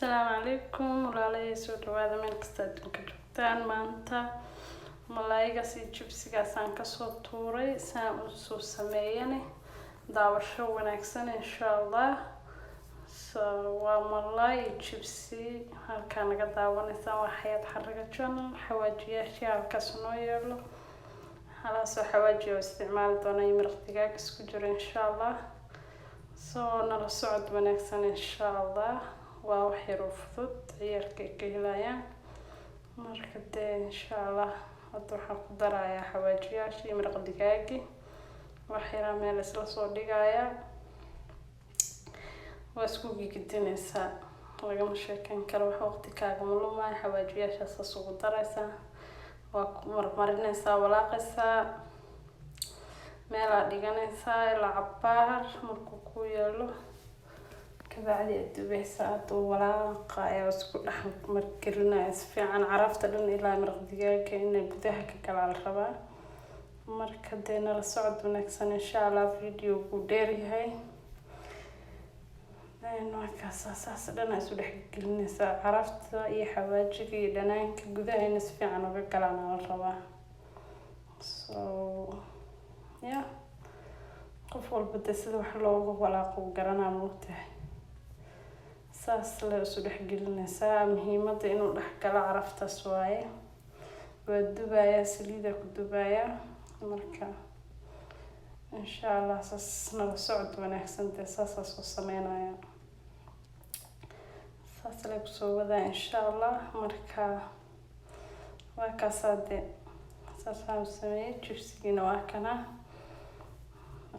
السلام عليكم ولا يسود هذا من كستان كجبتان مانتا ملايقة سي جبسيقا سان كسو توري سان أسو سمياني داوشو ونكسن إن شاء الله وملاي جبسي هالكان قد داوانيسان وحياة حرقة جنن حواجياشي هالكاسنو يولو هلاسو حواجي واستعمال دونا يمرق دقاق اسكجر إن شاء الله نلا سعود ونكسن إن شاء الله وحيرو فضود عيالكي كهلايا مركد إن شاء الله أطرح قدرايا حواجياشي يمرق دقاقي وحيرا ميل اسلا سو دغايا واسكوغي كدينيسا lagama sheekan karo wax waqti kaaga malumay xawaajiyaasha soo daraysa waa marinaysa walaaqaysa meel aad dhiganaysa ila cabaar markuu ku yeelo kabacdi dubaysa oo walaaqa ay isku dhex markirinaysa si fiican carafta dhan ilaa maraq digaaga inay gudaha ka kala rabaa marka deena la socod wanaagsan insha Allah video ku dheer yahay noocaas dhanaa isu dhex gelinaysa carafta iyo xawaajiga iyo dhanaanka gudaha in si fiican uga galaan la rabaa qof walba sida wax loogu walaaqo garanaa moogtahay saas la isu dhex gelinaysa muhiimada inuu dhex galo caraftaas waaye waa dubaya saliida ku dubaya marka insha Allah saasna la socod wanaagsan saas soo sameynaya saas la soo wada insha Allah marka waa ka saade saas aan sameeyay jibsiga waa kana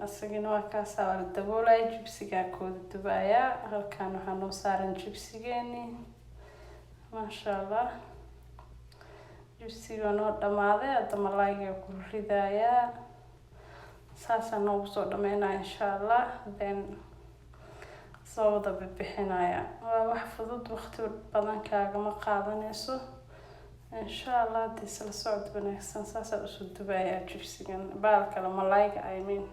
asagina waa ka saar daboolay jibsiga kooda dubaya halkaan waxaan noo saaran jibsigeeni ma sha Allah jibsiga noo dhamaaday hadda malaayga ku ridaya saasana ugu soo dhameynaa insha Allah then soo wada bixinaya waa wax fudud waqti badan kaaga ma qaadanayso insha Allah isla socod wanaagsan saasa u soo dubaya jibsigan baalka malaayga I mean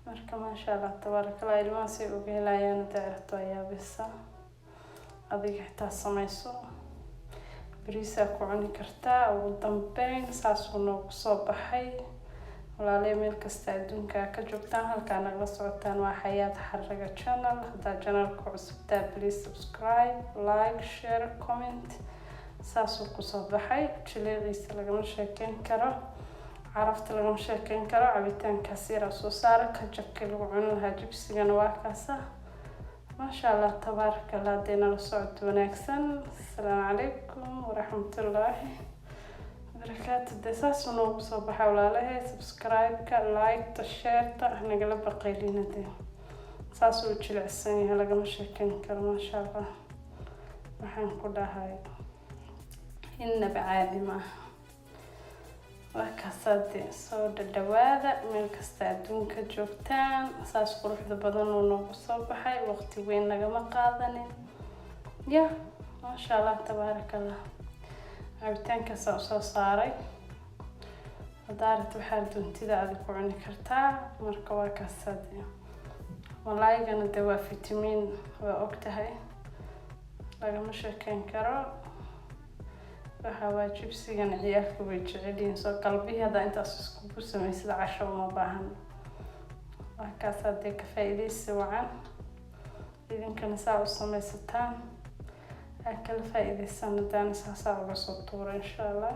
marka ma sha Allah tabarakallah ilmaha si ugu helayaan daarto ayaa bisa adiga xitaa samayso bariisa ku cuni kartaa ugu dambeyn saas uu noogu soo baxay walaalay meel kasta adduunka ka joogtaan halkaan la socotaan waa Xayaat Xaraga channel hada channelka cusubta please subscribe like share comment saas uu ku soo baxay jileediisa lagama sheekeyn karo carafta lagama sheekeyn karo cabitaanka siira soo saar ka jabka lagu cuni lahaa jibsigana waa kaasa ما شاء الله تبارك الله دينا الصعد ونكسن السلام عليكم ورحمة الله وبركاته دساس ونوب صباح ولا له سبسكرايب كلايك تشير احنا قلب قيلين دي ساسو وجل السنة هلا قم شكين كر ما شاء الله وحن كلها هاي إن بعادي ما وكسادي صود الدوادة من كستادون كجوكتان أساس قروح بدن ونوب صباحي وقتي وين نجمع قاضنين يا ما شاء الله تبارك الله عبتان كسو صاري ودارت وحال دونتي دا أدي كوعني كرتا مركوا كسادي والله أنا دوا فيتامين وأكتهاي لقى مشاكين كرو waxaa jibsigan ciyaalka way jeceliin soo qalbiga hada intaas isku sameysay casho ma baahan waa ka saade ka faa'iideysi wacan idinkana saa u sameysataan akal faa'iideysan daan saasa uga soo tuuro insha Allah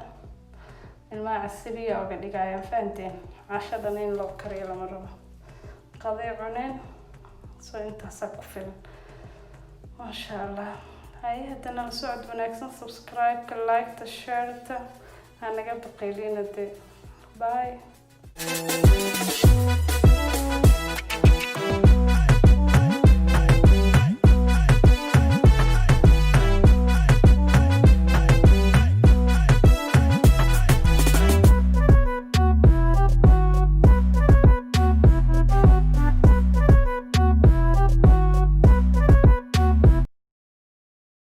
ilma casriya uga dhigayaan faanteen cashadan in loo kariyo lama rabo qaday cuneen soo intaas ku filan ma sha Allah هاي هدنا الصعد ونكسن سبسكرايب كلايك تشيرت أنا قبل قليلين باي